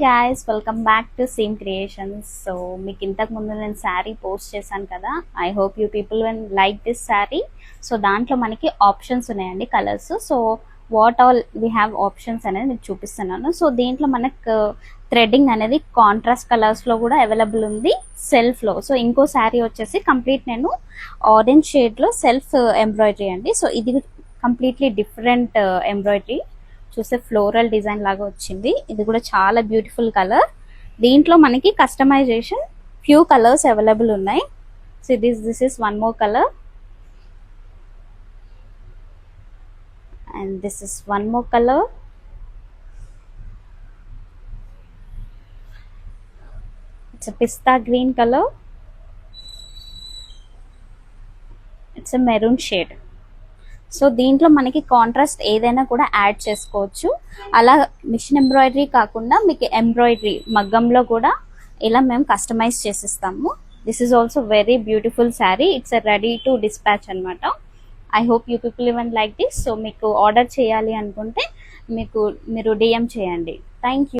Guys welcome back to same creations. So మీకు ఇంతకు ముందు నేను శారీ పోస్ట్ చేశాను కదా. I hope you people one like this sari. So దాంట్లో మనకి ఆప్షన్స్ ఉన్నాయండి, colours. So what all we have options అనేది మీకు చూపిస్తున్నాను. సో దీంట్లో మనకు థ్రెడ్డింగ్ అనేది కాంట్రాస్ట్ కలర్స్లో కూడా అవైలబుల్ ఉంది, సెల్ఫ్లో. సో ఇంకో శారీ వచ్చేసి కంప్లీట్ నేను ఆరెంజ్ షేడ్లో సెల్ఫ్ ఎంబ్రాయిడరీ అండి. సో ఇది కంప్లీట్లీ డిఫరెంట్ ఎంబ్రాయిడరీ. చూస్తే ఫ్లోరల్ డిజైన్ లాగా వచ్చింది. ఇది కూడా చాలా బ్యూటిఫుల్ కలర్. దీంట్లో మనకి కస్టమైజేషన్ ఫ్యూ కలర్స్ అవైలబుల్ ఉన్నాయి. So this is one more colour and this is one more colour. It's pista green colour. It's a maroon shade. So దీంట్లో మనకి కాంట్రాస్ట్ ఏదైనా కూడా యాడ్ చేసుకోవచ్చు. అలా మిషన్ ఎంబ్రాయిడరీ కాకుండా మీకు ఎంబ్రాయిడరీ మగ్గంలో కూడా ఇలా మేము కస్టమైజ్ చేసిస్తాము. This is also very beautiful sari. It's ready to dispatch అనమాట. I hope you people even like this. So మీకు ఆర్డర్ చేయాలి అనుకుంటే మీరు డిఎం చేయండి. Thank you.